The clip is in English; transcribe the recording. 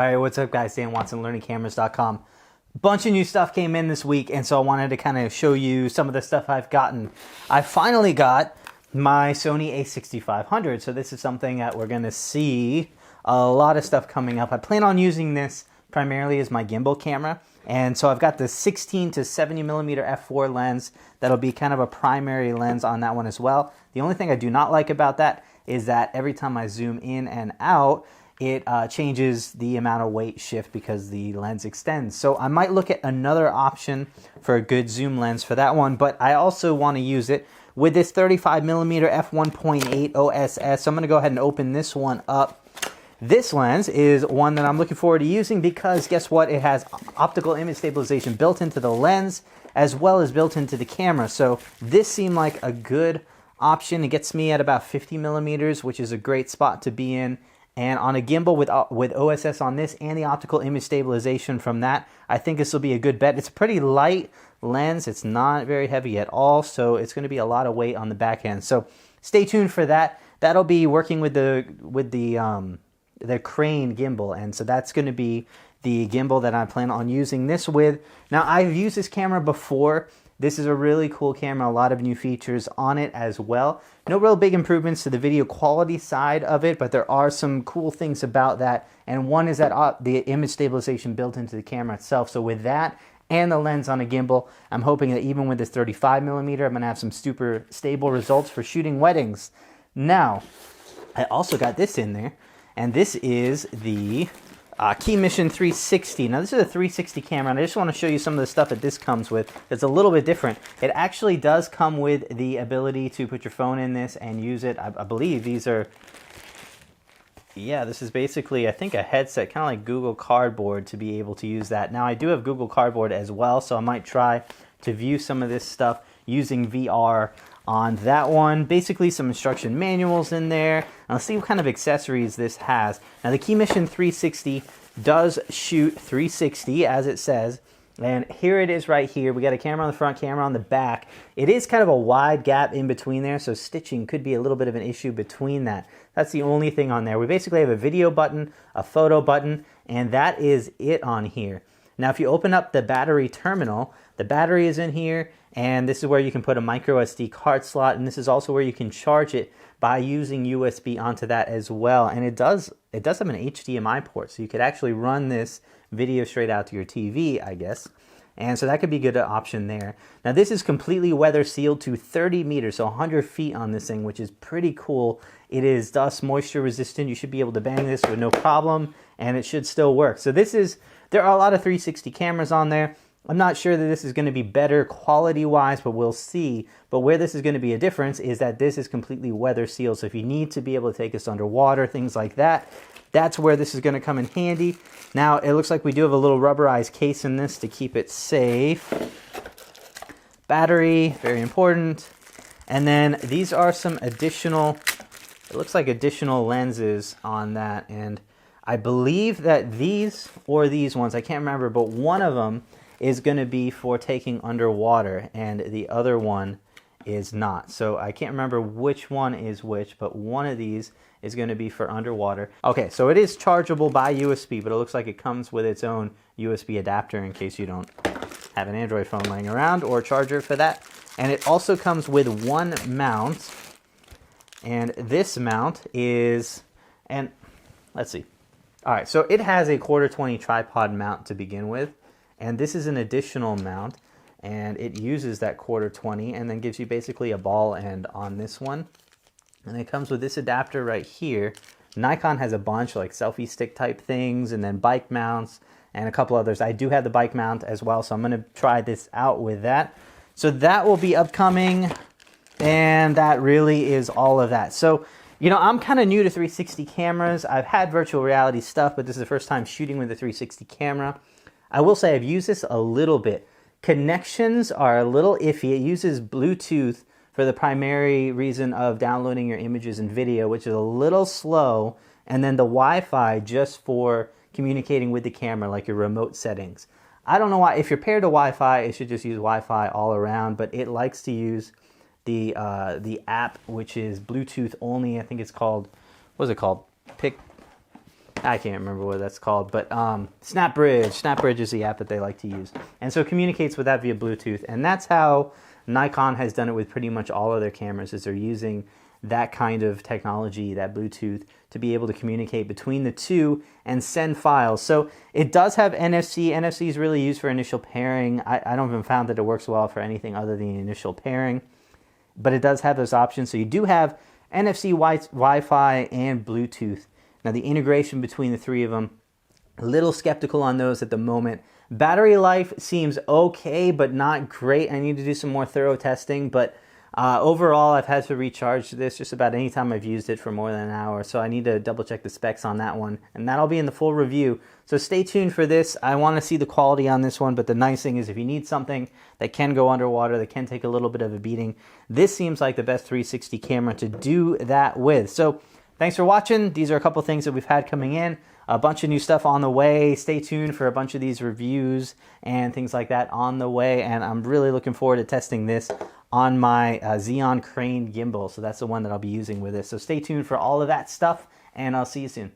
Alright, what's up guys, Dan Watson, learningcameras.com. Bunch of new stuff came in this week, and so I wanted to kind of show you some of the stuff I've gotten. I finally got my Sony A6500, so this is something that we're going to see a lot of stuff coming up. I plan on using this primarily as my gimbal camera, and so I've got the 16 to 70 millimeter f4 lens. That'll be kind of a primary lens on that one as well. The only thing I do not like about that is that every time I zoom in and out, it changes the amount of weight shift because the lens extends. So I might look at another option for a good zoom lens for that one, but I also want to use it with this 35 millimeter f1.8 OSS. So I'm going to go ahead and open this one up. This lens is one that I'm looking forward to using because guess what? It has optical image stabilization built into the lens as well as built into the camera. So this seemed like a good option. It gets me at about 50 millimeters, which is a great spot to be in. And on a gimbal with OSS on this and the optical image stabilization from that, I think this will be a good bet. It's a pretty light lens. It's not very heavy at all, so it's going to be a lot of weight on the back end. So stay tuned for that. That'll be working with the Crane gimbal, and so that's going to be the gimbal that I plan on using this with. Now, I've used this camera before. This is a really cool camera, a lot of new features on it as well. No real big improvements to the video quality side of it, but there are some cool things about that. And one is that the image stabilization built into the camera itself. So with that and the lens on a gimbal, I'm hoping that even with this 35 millimeter, I'm gonna have some super stable results for shooting weddings. Now, I also got this in there, and this is the KeyMission 360. Now this is a 360 camera, and I just want to show you some of the stuff that this comes with. It's a little bit different. It actually does come with the ability to put your phone in this and use it. I believe these are, yeah, this is basically, I think, a headset, kind of like Google Cardboard, to be able to use that. Now I do have Google Cardboard as well, so I might try to view some of this stuff using VR on that one. Basically some instruction manuals in there. Now let's see what kind of accessories this has. Now the KeyMission 360 does shoot 360 as it says, and here it is right here. We got a camera on the front, camera on the back. It is kind of a wide gap in between there, so stitching could be a little bit of an issue between that. That's the only thing on there. We basically have a video button, a photo button, and that is it on here. Now if you open up the battery terminal, the battery is in here, and this is where you can put a micro SD card slot, and this is also where you can charge it by using USB onto that as well. And it does have an HDMI port, so you could actually run this video straight out to your TV, I guess. And so that could be a good option there. Now this is completely weather sealed to 30 meters, so 100 feet on this thing, which is pretty cool. It is dust moisture resistant. You should be able to bang this with no problem, and it should still work. So there are a lot of 360 cameras on there. I'm not sure that this is going to be better quality-wise, but we'll see. But where this is going to be a difference is that this is completely weather sealed. So if you need to be able to take this underwater, things like that, that's where this is going to come in handy. Now, it looks like we do have a little rubberized case in this to keep it safe. Battery, very important. And then these are some additional, it looks like additional lenses on that. And I believe that these ones, I can't remember, but one of them is going to be for taking underwater, and the other one is not. So I can't remember which one is which, but one of these is going to be for underwater. Okay, so it is chargeable by USB, but it looks like it comes with its own USB adapter in case you don't have an Android phone laying around, or a charger for that. And it also comes with one mount, and this mount is, and let's see. All right, so it has a 1/4-20 tripod mount to begin with. And this is an additional mount, and it uses that 1/4-20 and then gives you basically a ball end on this one. And it comes with this adapter right here. Nikon has a bunch, like selfie stick type things, and then bike mounts, and a couple others. I do have the bike mount as well, so I'm going to try this out with that. So that will be upcoming, and that really is all of that. So, you know, I'm kind of new to 360 cameras. I've had virtual reality stuff, but this is the first time shooting with a 360 camera. I will say I've used this a little bit. Connections are a little iffy. It uses Bluetooth for the primary reason of downloading your images and video, which is a little slow, and then the Wi-Fi just for communicating with the camera, like your remote settings. I don't know why. If you're paired to Wi-Fi, it should just use Wi-Fi all around, but it likes to use the app, which is Bluetooth only. I think it's called, what is it called? I can't remember what that's called, but SnapBridge. SnapBridge is the app that they like to use. And so it communicates with that via Bluetooth. And that's how Nikon has done it with pretty much all of their cameras, is they're using that kind of technology, that Bluetooth, to be able to communicate between the two and send files. So it does have NFC. NFC is really used for initial pairing. I don't even found that it works well for anything other than the initial pairing, but it does have those options. So you do have NFC, Wi-Fi, and Bluetooth. Now the integration between the three of them, a little skeptical on those at the moment. Battery life seems okay, but not great. I need to do some more thorough testing, but overall I've had to recharge this just about any time I've used it for more than an hour, so I need to double check the specs on that one, and that'll be in the full review. So stay tuned for this. I want to see the quality on this one, but the nice thing is if you need something that can go underwater, that can take a little bit of a beating, this seems like the best 360 camera to do that with. So thanks for watching. These are a couple things that we've had coming in. A bunch of new stuff on the way. Stay tuned for a bunch of these reviews and things like that on the way. And I'm really looking forward to testing this on my Xeon Crane gimbal. So that's the one that I'll be using with this. So stay tuned for all of that stuff, and I'll see you soon.